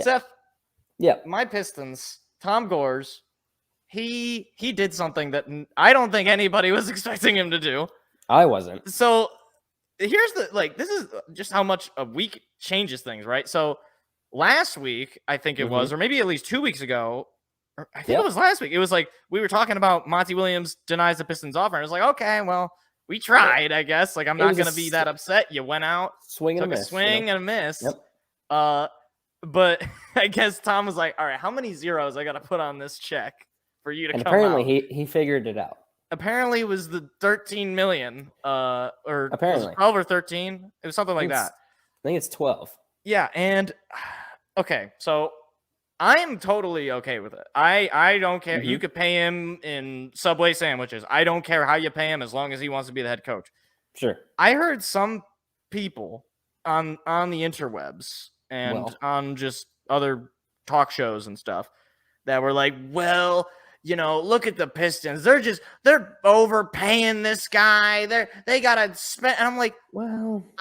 Seth, yeah, my Pistons, Tom Gores, he did something that I don't think anybody was expecting him to do. I wasn't. So here's this is just how much a week changes things, right? So last week, I think it was, or maybe at least 2 weeks ago, or I think it was last week. It was like we were talking about Monty Williams denies the Pistons offer, and it was like, okay, well, we tried, I guess. Like, I'm not going to be that upset. You went out, took a swing and a miss. Yep. But I guess Tom was like, all right, how many zeros I got to put on this check for you to come apparently out? he figured it out. Apparently it was the 13 million, or apparently was it 12 or 13. It was something like that. I think it's 12. Yeah, and okay, so I am totally okay with it. I don't care. You could pay him in Subway sandwiches. I don't care how you pay him as long as he wants to be the head coach. Sure. I heard some people on the interwebs and on just other talk shows and stuff that were like, well, you know, look at the Pistons. They're overpaying this guy. They gotta spend. And I'm like, well,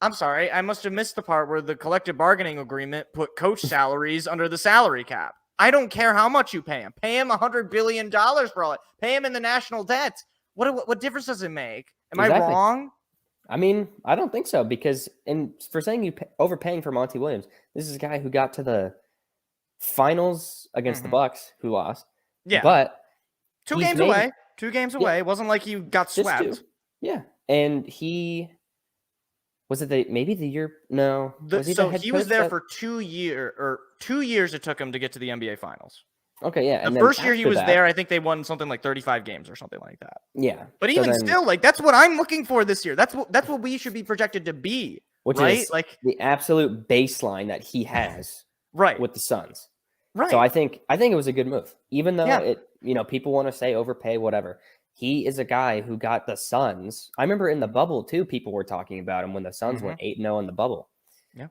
I'm sorry. I must have missed the part where the collective bargaining agreement put coach salaries under the salary cap. I don't care how much you pay him. Pay him $100 billion for all it. Pay him in the national debt. What difference does it make? Am I wrong? I mean, I don't think so, because for saying you overpaying for Monty Williams, this is a guy who got to the finals against the Bucks, who lost. Yeah, but 2 games away. 2 games away. It wasn't like he got swept. Yeah, and he was it maybe the year? No, he was there for 2 years, or 2 years it took him to get to the NBA Finals. Okay, yeah. The first year he was there, I think they won something like 35 games or something like that. Yeah, but even still, like, that's what I'm looking for this year. That's what we should be projected to be, which is like the absolute baseline that he has, right, with the Suns. Right. So I think it was a good move, even though people want to say overpay, whatever. He is a guy who got the Suns. I remember in the bubble too, people were talking about him when the Suns went 8-0 in the bubble. Yeah.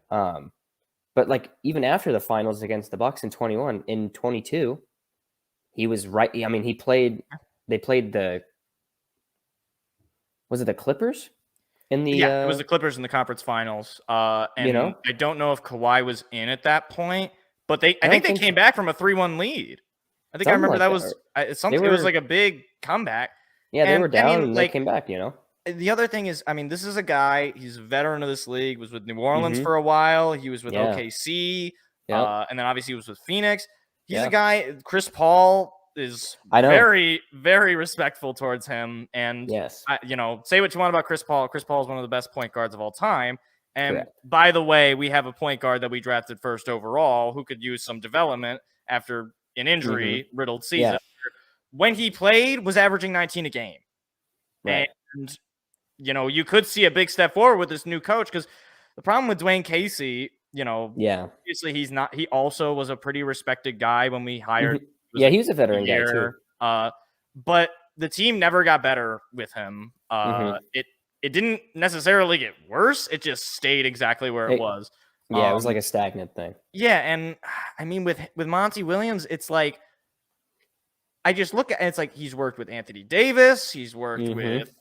But like even after the finals against the Bucks in 21, in 22, he was right. I mean, they played was it the Clippers? It was the Clippers in the conference finals. And I don't know if Kawhi was in at that point, but I think they came back from a 3-1 lead. I think I remember that was something. It was like a big comeback. Yeah, they were down and they came back, The other thing is, I mean, this is a guy, he's a veteran of this league, was with New Orleans for a while. He was with OKC. And then obviously he was with Phoenix. He's a guy, Chris Paul is very, very respectful towards him. And, say what you want about Chris Paul. Chris Paul is one of the best point guards of all time. And by the way, we have a point guard that we drafted first overall who could use some development after an injury-riddled season. When he played, was averaging 19 a game. Right. And, you could see a big step forward with this new coach, because the problem with Dwayne Casey, obviously he also was a pretty respected guy when we hired. He was a veteran guy too. But the team never got better with him. It didn't necessarily get worse. It just stayed exactly where it was. Yeah, it was like a stagnant thing. Yeah, and I mean, with Monty Williams, it's like, I just look at it, it's like he's worked with Anthony Davis, he's worked with,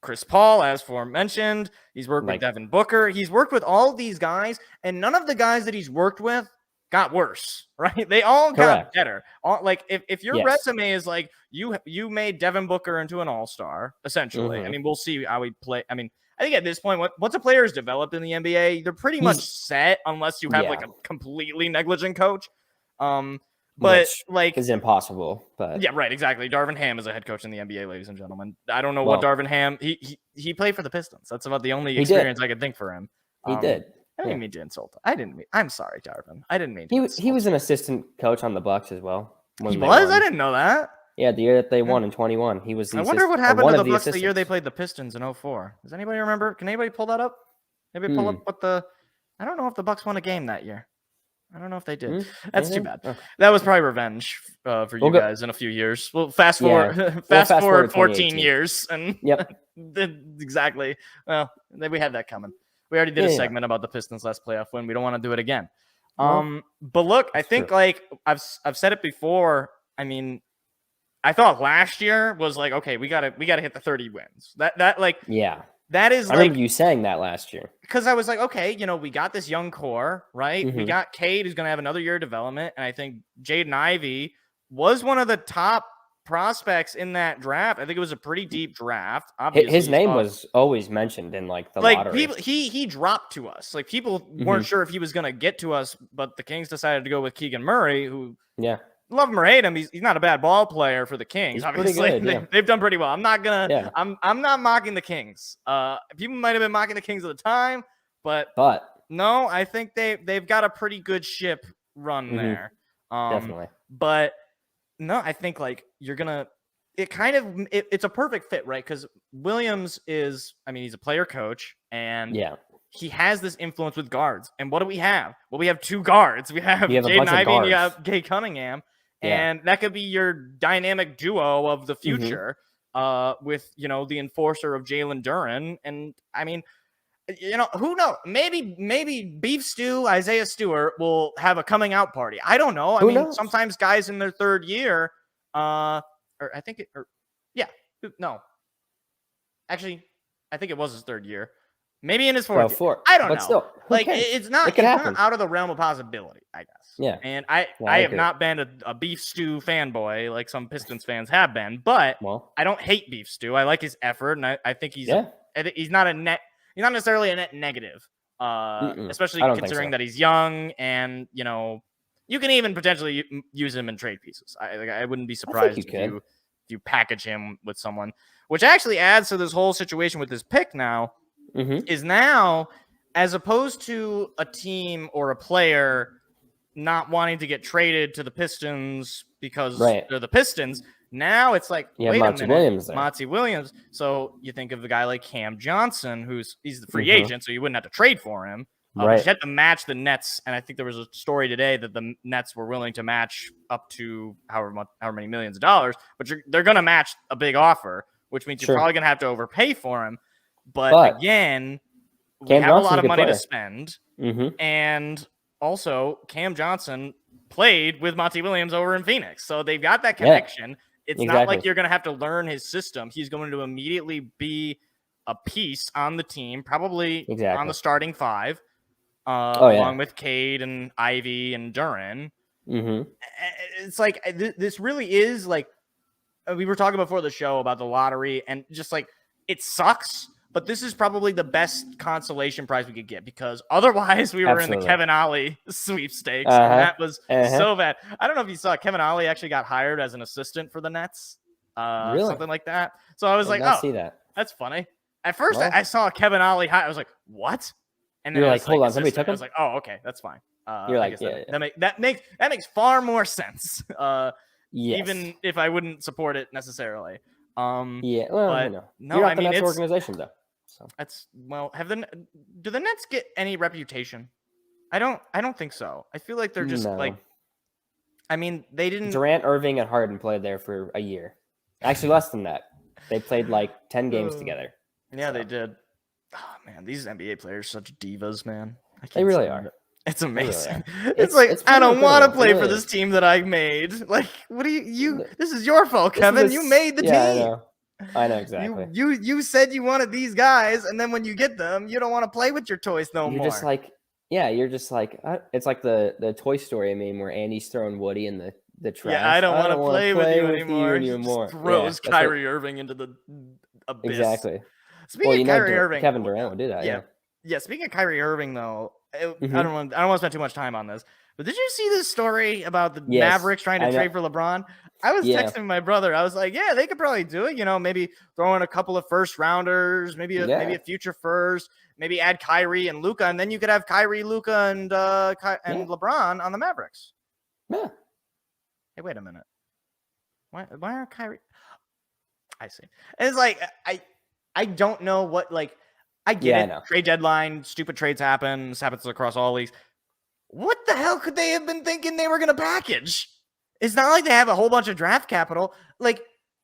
Chris Paul, as aforementioned, he's worked with Devin Booker, he's worked with all these guys, and none of the guys that he's worked with got worse, right? They all got better. If your resume is like you made Devin Booker into an all-star, essentially. I mean, we'll see how he play. I mean, I think at this point, once a player is developed in the NBA, they're pretty much set, unless you have like a completely negligent coach. But which is impossible. But yeah, right, exactly. Darvin Ham is a head coach in the NBA, ladies and gentlemen. I don't know what Darvin Ham. He played for the Pistons. That's about the only experience I could think for him. He did. I didn't mean to insult him. I'm sorry, Darvin. I didn't mean to. He was an assistant coach on the Bucks as well. He was? I didn't know that. Yeah, the year that they won in 21, he was. I wonder what happened to the Bucks the year they played the Pistons in 04. Does anybody remember? Can anybody pull that up? Maybe pull up what the. I don't know if the Bucks won a game that year. I don't know if they did. That's too bad. Oh. That was probably revenge for you guys in a few years. Well, fast forward 14 years, and exactly. Well, we had that coming. We already did a segment about the Pistons' last playoff win. We don't want to do it again. But look, I think like I've said it before. I mean, I thought last year was like, okay, we gotta hit the 30 wins. That is, I remember you saying that last year. Because I was like, okay, we got this young core, right? We got Cade, who's going to have another year of development. And I think Jaden Ivey was one of the top prospects in that draft. I think it was a pretty deep draft. Obviously, his name was always mentioned in the lottery. People, he dropped to us. Like, people weren't sure if he was going to get to us, but the Kings decided to go with Keegan Murray, who love him or hate him, he's not a bad ball player for the Kings. He's obviously, good, they've done pretty well. I'm not gonna. I'm not mocking the Kings. People might have been mocking the Kings at the time, but no, I think they've got a pretty good ship run there. Definitely. But no, I think you're gonna. It's a perfect fit, right? Because Williams is, he's a player coach, and he has this influence with guards. And what do we have? Well, we have two guards. We have Jaden Ivey and you have Cade Cunningham. And that could be your dynamic duo of the future with, the enforcer of Jalen Duren. And, who knows? Maybe Beef Stew, Isaiah Stewart will have a coming out party. I don't know. Who knows? Sometimes guys in their third year, actually, I think it was his third year. Maybe in his fourth. I don't know. Still, it's not out of the realm of possibility, I guess. Yeah. And I have not been a Beef Stew fanboy like some Pistons fans have been, but I don't hate Beef Stew. I like his effort, and I think he's not necessarily a net negative. Especially considering that he's young, and you can even potentially use him in trade pieces. I wouldn't be surprised if you package him with someone, which actually adds to this whole situation with this pick now. Is now, as opposed to a team or a player not wanting to get traded to the Pistons because they're the Pistons, now it's like, wait Monty a minute, Williams there. Monty Williams. So you think of a guy like Cam Johnson, he's the free agent, so you wouldn't have to trade for him. You had to match the Nets, and I think there was a story today that the Nets were willing to match up to however many millions of dollars, but they're going to match a big offer, which means you're probably going to have to overpay for him. But again, we have a lot of money to spend. And also, Cam Johnson played with Monty Williams over in Phoenix. So they've got that connection. It's not like you're going to have to learn his system. He's going to immediately be a piece on the team, probably on the starting five, along with Cade and Ivy and Duren. It's like, this really is like, we were talking before the show about the lottery, and just like, it sucks. But this is probably the best consolation prize we could get, because otherwise we were in the Kevin Ollie sweepstakes. And that was so bad. I don't know if you saw, Kevin Ollie actually got hired as an assistant for the Nets. Something like that. So I was like, see that. That's funny. At first I saw Kevin Ollie hire. I was like, what? And then you're like, hold on, somebody took him? I was like, oh, okay, that's fine. You're like, that makes far more sense. Even if I wouldn't support it necessarily. Well, but no, no, you're not the Nets organization though. So that's do the Nets get any reputation? I don't think so. I feel like they're just they didn't. Durant, Irving, and Harden played there for a year. Actually, less than that. They played 10 games together. Yeah, they did. Oh man, these NBA players are such divas, man. They really are. It's amazing. It's I don't want to play for this team that I made. Like, what do you? This is your fault, Kevin. You made the team. I know exactly. You said you wanted these guys, and then when you get them, you don't want to play with your toys no more. You're just like it's like the Toy Story meme where Andy's throwing Woody in the trash. Yeah, I don't want to play with you anymore. He just throws Kyrie Irving into the abyss. Exactly. Speaking of Kyrie Irving, Kevin Durant would do that. Yeah. Speaking of Kyrie Irving, though, I don't want to spend too much time on this. But did you see this story about the Mavericks trying to trade for LeBron? I was texting my brother. I was like, yeah, they could probably do it. Maybe throw in a couple of first rounders, maybe a future first, maybe add Kyrie and Luka, and then you could have Kyrie, Luka, and LeBron on the Mavericks. Yeah. Hey, wait a minute. Why aren't Kyrie? I see. And it's like, I don't know what, I get it. Trade deadline, stupid trades happen. This happens across all leagues. What the hell could they have been thinking they were going to package? It's not like they have a whole bunch of draft capital.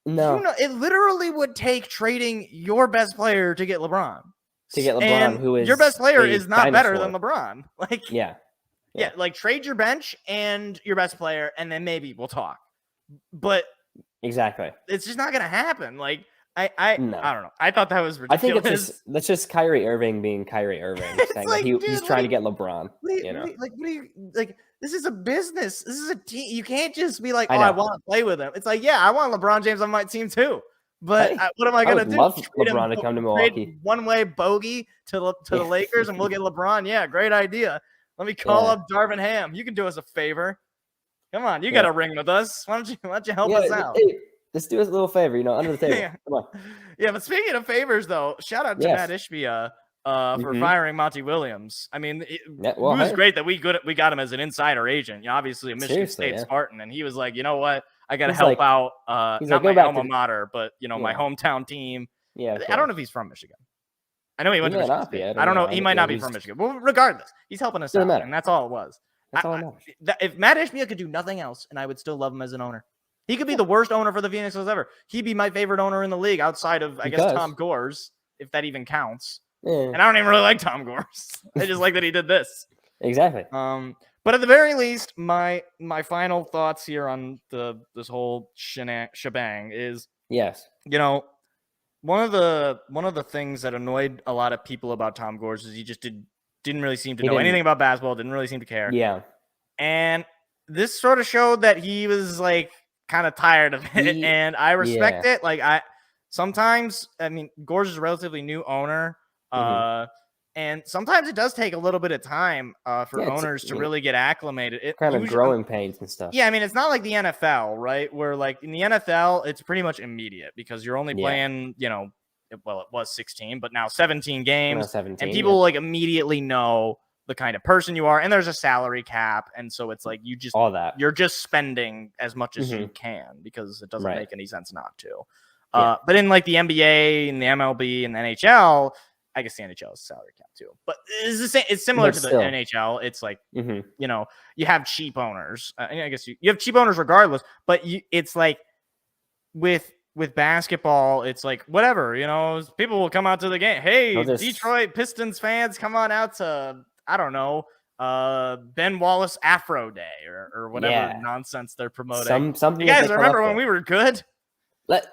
No. It literally would take trading your best player to get LeBron. And who is your best player is not better than LeBron. Trade your bench and your best player, and then maybe we'll talk. But exactly, it's just not going to happen. I don't know. I thought that was ridiculous. I think that's just Kyrie Irving being Kyrie Irving, saying like, he's trying to get LeBron. This is a business. This is a team. You can't just be like, oh, I want to play with him. It's like, yeah, I want LeBron James on my team too. But what am I going to do? Love LeBron to come to Milwaukee. One-way bogey to the Lakers, and we'll get LeBron. Yeah, great idea. Let me call up Darvin Ham. You can do us a favor. Come on, you got a ring with us. Why don't you help us out? Hey, let's do us a little favor, under the table. Come on. Yeah, but speaking of favors, though, shout out to Matt Ishbia for firing Monty Williams. I mean, it was great that we got him as an insider agent. Obviously, a Michigan State Spartan, and he was like, you know what? I got to help out. Not my alma mater, but my hometown team. Yeah, I don't know if he's from Michigan. I know he went to Michigan State. I don't know. He might not be from Michigan. Well, regardless, he's helping us out, and that's all it was. If Matt Ishbia could do nothing else, and I would still love him as an owner. He could be the worst owner for the Phoenix Suns ever. He'd be my favorite owner in the league outside of, I guess, Tom Gores, if that even counts. Yeah. And I don't even really like Tom Gores. I just like that he did this. Exactly. But at the very least, my final thoughts here on this whole shebang is, one of the things that annoyed a lot of people about Tom Gores is he just didn't really seem to know anything about basketball, didn't really seem to care. Yeah. And this sort of showed that he was like kind of tired of it, and I respect it. Like sometimes, Gores is a relatively new owner, and sometimes it does take a little bit of time for owners to really get acclimated. Kind of growing pains and stuff. Yeah, it's not like the NFL, right? Where like in the NFL, it's pretty much immediate because you're only playing, it was 16, but now 17 games, and people like immediately know the kind of person you are, and there's a salary cap, and so it's like you're just spending as much as you can because it doesn't make any sense not to. But in like the NBA and the MLB and the NHL, I guess the NHL is salary cap too, but it's the same. It's similar to the NHL. It's like you have cheap owners. I guess you have cheap owners regardless, but it's like with basketball, it's like whatever. People will come out to the game. Hey, Detroit Pistons fans, come on out to I don't know, Ben Wallace Afro Day or whatever nonsense they're promoting. Something you guys remember when we were good?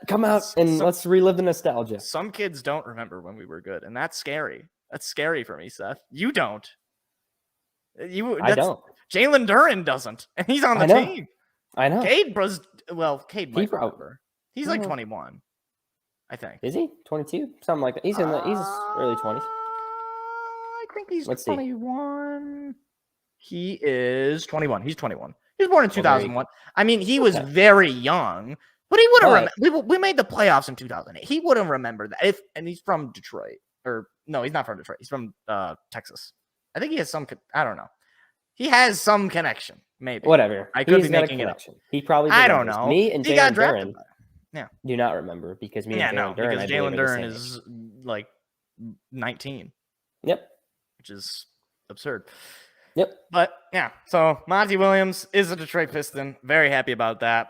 Come out and let's relive the nostalgia. Some kids don't remember when we were good, and that's scary. That's scary for me, Seth. You don't. I don't. Jalen Duren doesn't, and he's on the team. I know. Cade might remember. He's like 21, I think. Is he 22? Something like that. He's in he's early 20s. I think he's 21. He is 21. He's 21. He was born in 2001. He was very young. But he wouldn't remember. We made the playoffs in 2008. He wouldn't remember that. And he's from Detroit. Or, no, he's not from Detroit. He's from Texas. I think he has some, I don't know. He has some connection, maybe. Whatever. I could be making it up. He probably I don't know. Me and Jalen Duren do not remember because Jalen Duren. Because Jalen Duren is like 19. Yep. Which is absurd. Yep. But, so Monty Williams is a Detroit Piston. Very happy about that.